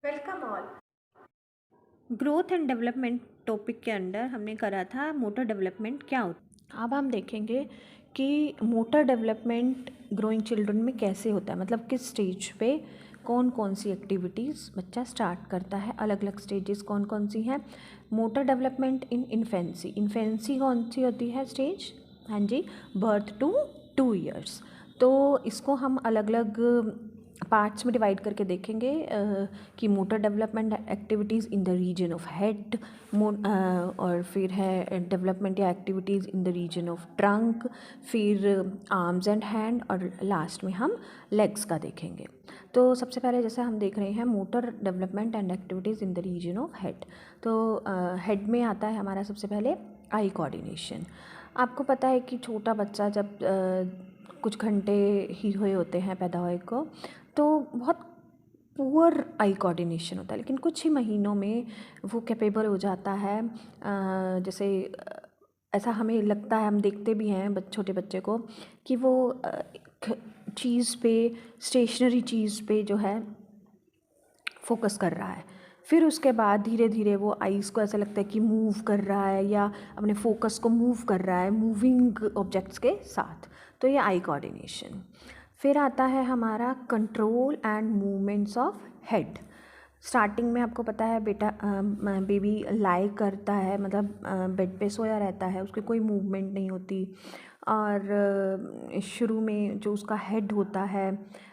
Welcome all. Growth and development topic के अंदर हमने करा था मोटर डेवलपमेंट क्या होता है। अब हम देखेंगे कि मोटर डेवलपमेंट ग्रोइंग चिल्ड्रन में कैसे होता है, मतलब किस स्टेज पे कौन कौन सी एक्टिविटीज़ बच्चा स्टार्ट करता है। अलग अलग स्टेजेस कौन कौन सी हैं। मोटर डेवलपमेंट इन इन्फेंसी, इन्फेंसी कौन सी होती है स्टेज? हाँ जी, बर्थ टू 2 इयर्स। तो इसको हम अलग अलग पार्ट्स में डिवाइड करके देखेंगे कि motor development activities in the region of head, और फिर है डेवलपमेंट या activities in the region of trunk, फिर आर्म्स एंड हैंड, और लास्ट में हम लेग्स का देखेंगे। तो सबसे पहले जैसे हम देख रहे हैं motor development and activities in the region of head. तो हेड में आता है हमारा सबसे पहले आई कोऑर्डिनेशन। आपको पता है कि छोटा बच्चा जब कुछ घंटे ही हुए होते हैं पैदा हुए को, तो बहुत पुअर आई कोऑर्डिनेशन होता है, लेकिन कुछ ही महीनों में वो कैपेबल हो जाता है। जैसे ऐसा हमें लगता है, हम देखते भी हैं छोटे बच्चे को कि वो चीज़ पे, स्टेशनरी चीज़ पे जो है फोकस कर रहा है। फिर उसके बाद धीरे धीरे वो आइज़ को ऐसा लगता है कि मूव कर रहा है या अपने फोकस को मूव कर रहा है मूविंग ऑब्जेक्ट्स के साथ। तो ये आई कोऑर्डिनेशन। फिर आता है हमारा control and movements of head. Starting में आपको पता है बेबी लाई करता है, मतलब बेड पे सोया रहता है, उसकी कोई मूवमेंट नहीं होती। और शुरू में जो उसका हेड होता है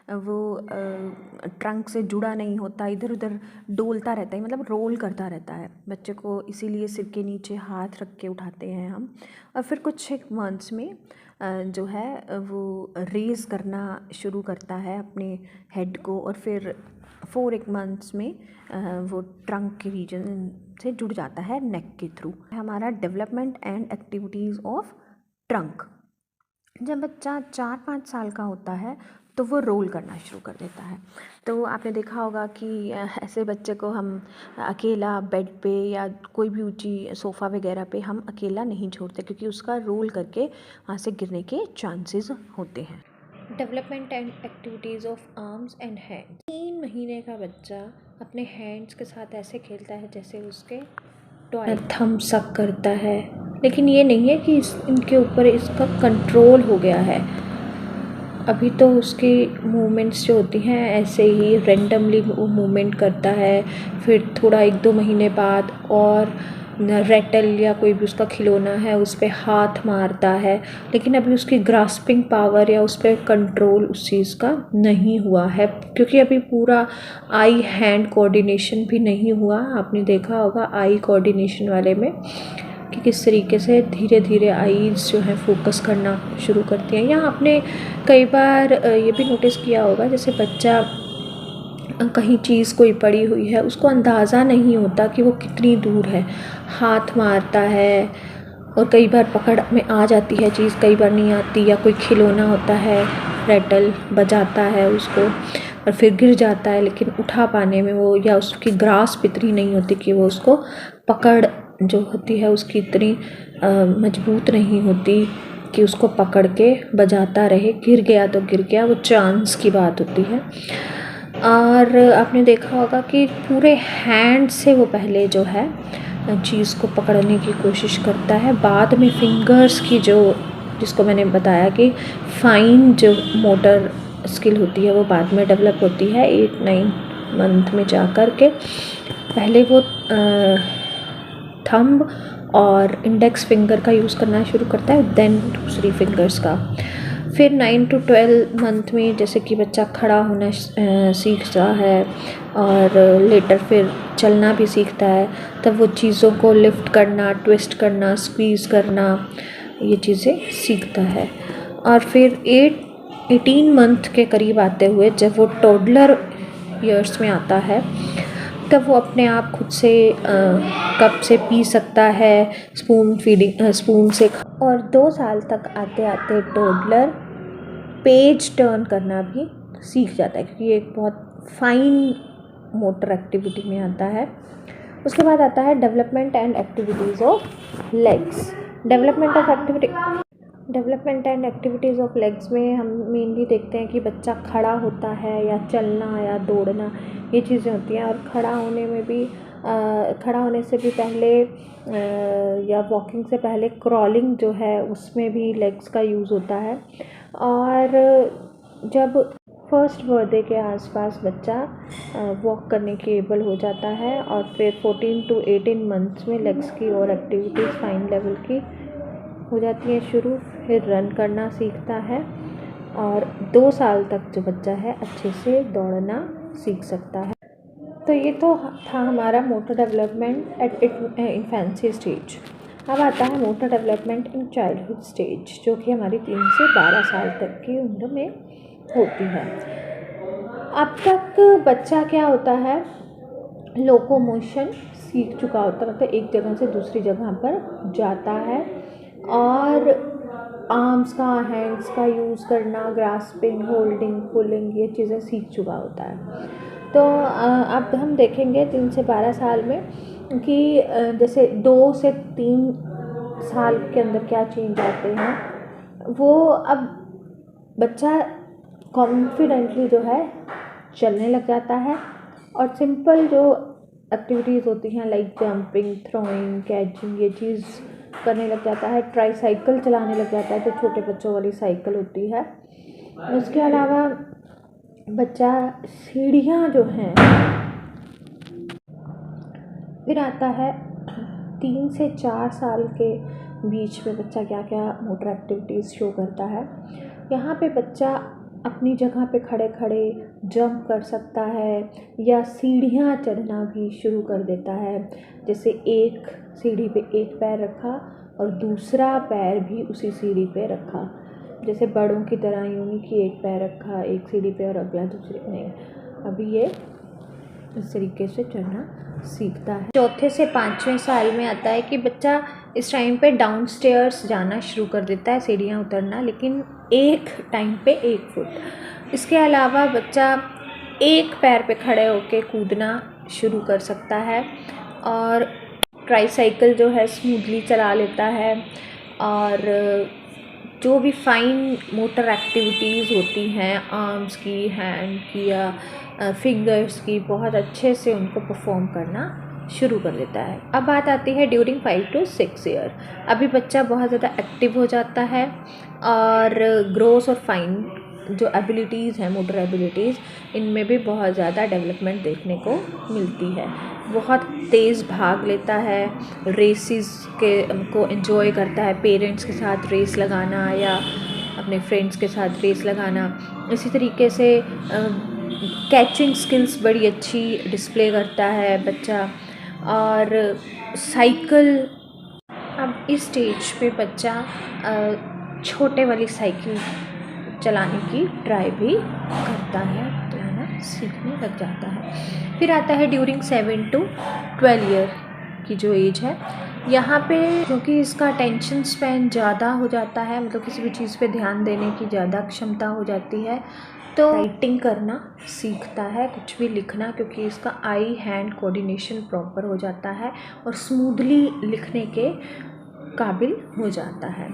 वो ट्रंक से जुड़ा नहीं होता, इधर उधर डोलता रहता है, मतलब रोल करता रहता है बच्चे को, इसीलिए सिर के नीचे हाथ रख के उठाते हैं हम। और फिर कुछ एक मंथ्स में जो है वो रेज़ करना शुरू करता है अपने हेड को, और फिर 4 मंथ्स में वो ट्रंक के रीजन से जुड़ जाता है नेक के थ्रू। हमारा development and activities of trunk. जब बच्चा 4-5 साल का होता है तो वो रोल करना शुरू कर देता है। तो आपने देखा होगा कि ऐसे बच्चे को हम अकेला बेड पे या कोई भी ऊंची सोफ़ा वगैरह पे हम अकेला नहीं छोड़ते, क्योंकि उसका रोल करके वहाँ से गिरने के चांसेस होते हैं। Development and activities of arms and hand. 3 महीने का बच्चा अपने हैंड्स के साथ ऐसे खेलता है जैसे उसके टॉय, थम सक करता है, लेकिन ये नहीं है कि इनके ऊपर इसका कंट्रोल हो गया है। अभी तो उसकी मूवमेंट्स जो होती हैं ऐसे ही रेंडमली वो मूवमेंट करता है। फिर थोड़ा 1-2 महीने बाद और रेटल या कोई भी उसका खिलौना है उस पर हाथ मारता है, लेकिन अभी उसकी ग्रास्पिंग पावर या उस पर कंट्रोल उस चीज़ का नहीं हुआ है, क्योंकि अभी पूरा आई हैंड कोऑर्डिनेशन भी नहीं हुआ। आपने देखा होगा आई कोऑर्डिनेशन वाले में कि किस तरीके से धीरे धीरे आईज जो है फोकस करना शुरू करती हैं। या आपने कई बार ये भी नोटिस किया होगा, जैसे बच्चा कहीं चीज़ कोई पड़ी हुई है, उसको अंदाज़ा नहीं होता कि वो कितनी दूर है, हाथ मारता है, और कई बार पकड़ में आ जाती है चीज़, कई बार नहीं आती। या कोई खिलौना होता है, रेटल बजाता है उसको और फिर गिर जाता है, लेकिन उठा पाने में वो, या उसकी ग्रास्प इतनी नहीं होती कि वो उसको पकड़ जो होती है उसकी इतनी मजबूत नहीं होती कि उसको पकड़ के बजाता रहे। गिर गया तो गिर गया, वो चांस की बात होती है। और आपने देखा होगा कि पूरे हैंड से वो पहले जो है चीज़ को पकड़ने की कोशिश करता है, बाद में फिंगर्स की जो, जिसको मैंने बताया कि फाइन जो मोटर स्किल होती है वो बाद में डेवलप होती है 8-9 मंथ में जा कर के। पहले वो थंब और इंडेक्स फिंगर का यूज़ करना शुरू करता है, देन दूसरी फिंगर्स का। फिर 9 to 12 मंथ में जैसे कि बच्चा खड़ा होना सीखता है और लेटर फिर चलना भी सीखता है, तब वो चीज़ों को लिफ्ट करना, ट्विस्ट करना, स्क्वीज़ करना, ये चीज़ें सीखता है। और फिर 18 मंथ के करीब आते हुए जब वो टोडलर ईयर्स में आता है, तब वो अपने आप खुद से कप से पी सकता है, स्पून से। और 2 साल तक आते आते टोडलर पेज टर्न करना भी सीख जाता है, क्योंकि ये एक बहुत फाइन मोटर एक्टिविटी में आता है। उसके बाद आता है development and activities of legs. Development of activity development and activities of legs में हम मेनली देखते हैं कि बच्चा खड़ा होता है या चलना या दौड़ना, ये चीज़ें होती हैं। और खड़ा होने में भी खड़ा होने से भी पहले या वॉकिंग से पहले क्रॉलिंग जो है उसमें भी लेग्स का यूज़ होता है। और जब फर्स्ट बर्थडे के आसपास बच्चा वॉक करने के एबल हो जाता है और फिर 14 to 18 मंथ्स में लेग्स की और एक्टिविटीज़ फाइन लेवल की हो जाती है शुरू, फिर रन करना सीखता है और 2 साल तक जो बच्चा है अच्छे से दौड़ना सीख सकता है। तो ये तो था हमारा motor development eight infancy stage. अब आता है motor development in childhood stage, जो कि हमारी 3 से 12 साल तक की उम्र में होती है। अब तक बच्चा क्या होता है, लोकोमोशन सीख चुका होता है, मतलब एक जगह से दूसरी जगह पर जाता है और आर्म्स का, हैंड्स का यूज़ करना, ग्रास्पिंग, होल्डिंग, पुलिंग, ये चीज़ें सीख चुका होता है। तो अब हम देखेंगे 3 से 12 साल में कि जैसे 2 से 3 साल के अंदर क्या चेंज आते हैं। वो अब बच्चा कॉन्फिडेंटली जो है चलने लग जाता है और सिंपल जो एक्टिविटीज़ होती हैं लाइक जंपिंग, थ्रोइंग, कैचिंग, ये चीज़ करने लग जाता है। ट्राई साइकिल चलाने लग जाता है, जो छोटे बच्चों वाली साइकिल होती है। उसके अलावा बच्चा सीढ़ियाँ जो हैं, फिर आता है 3 से 4 साल के बीच में बच्चा क्या क्या मोटर एक्टिविटीज़ शो करता है। यहाँ पे बच्चा अपनी जगह पे खड़े खड़े जंप कर सकता है या सीढ़ियाँ चढ़ना भी शुरू कर देता है। जैसे एक सीढ़ी पे एक पैर रखा और दूसरा पैर भी उसी सीढ़ी पे रखा, जैसे बड़ों की तरह यूँ नहीं कि एक पैर रखा एक सीढ़ी पे और अगला दूसरी, नहीं, अभी ये इस तरीके से चढ़ना सीखता है। 4 से 5वें साल में आता है कि बच्चा इस टाइम पे डाउन स्टेयर्स जाना शुरू कर देता है, सीढ़ियाँ उतरना, लेकिन एक टाइम पे 1 फुट। इसके अलावा बच्चा एक पैर पे खड़े होके कूदना शुरू कर सकता है और ट्राईसाइकिल जो है स्मूथली चला लेता है। और जो भी फाइन मोटर एक्टिविटीज़ होती हैं आर्म्स की, हैंड की या फिंगर्स की, बहुत अच्छे से उनको परफॉर्म करना शुरू कर देता है। अब बात आती है ड्यूरिंग 5 to 6 ईयर। अभी बच्चा बहुत ज़्यादा एक्टिव हो जाता है और ग्रोथ और फाइन जो एबिलिटीज़ हैं, मोटर एबिलिटीज़, इनमें भी बहुत ज़्यादा डेवलपमेंट देखने को मिलती है। बहुत तेज़ भाग लेता है, रेसेस के को एंजॉय करता है, पेरेंट्स के साथ रेस लगाना या अपने फ्रेंड्स के साथ रेस लगाना। इसी तरीके से कैचिंग स्किल्स बड़ी अच्छी डिस्प्ले करता है बच्चा। और साइकिल, अब इस स्टेज पे बच्चा छोटे वाली साइकिल चलाने की ट्राई भी करता है, चलाना सीखने लग जाता है। फिर आता है ड्यूरिंग 7 to 12 ईयर की जो एज है। यहाँ पे क्योंकि इसका अटेंशन स्पैन ज़्यादा हो जाता है, मतलब किसी भी चीज़ पे ध्यान देने की ज़्यादा क्षमता हो जाती है, तो राइटिंग करना सीखता है, कुछ भी लिखना, क्योंकि इसका आई हैंड कोऑर्डिनेशन प्रॉपर हो जाता है और स्मूथली लिखने के काबिल हो जाता है।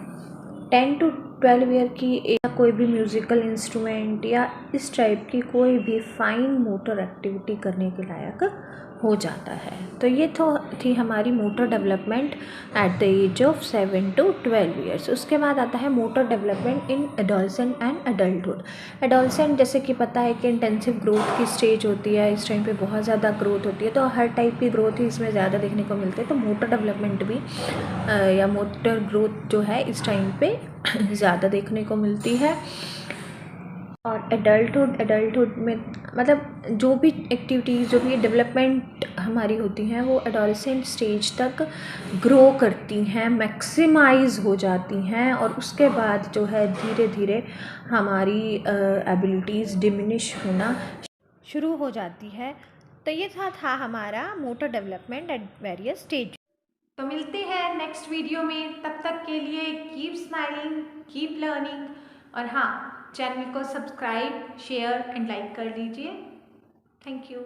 10 to 12 ईयर की या कोई भी म्यूज़िकल इंस्ट्रूमेंट या इस टाइप की कोई भी फाइन मोटर एक्टिविटी करने के लायक हो जाता है। तो ये तो थी हमारी motor development at the age of 7 to 12 years. उसके बाद आता है motor development in adolescent and adulthood. Adolescent जैसे कि पता है कि इंटेंसिव ग्रोथ की स्टेज होती है, इस टाइम पे बहुत ज़्यादा ग्रोथ होती है, तो हर टाइप की ग्रोथ ही इसमें ज़्यादा देखने को मिलती है। तो मोटर डेवलपमेंट भी या मोटर ग्रोथ जो है इस टाइम पे ज़्यादा देखने को मिलती है। और एडल्टहुड में मतलब जो भी एक्टिविटीज़, जो भी डेवलपमेंट हमारी होती हैं, वो एडोलसेंट स्टेज तक ग्रो करती हैं, मैक्सिमाइज़ हो जाती हैं और उसके बाद जो है धीरे धीरे हमारी एबिलिटीज़ डिमिनिश होना शुरू हो जाती है। तो ये था हमारा motor development at various stage. तो मिलते हैं नेक्स्ट वीडियो में, तब तक के लिए कीप स्माइलिंग, कीप लर्निंग, और हाँ, चैनल को सब्सक्राइब, शेयर एंड लाइक कर लीजिए। Thank you.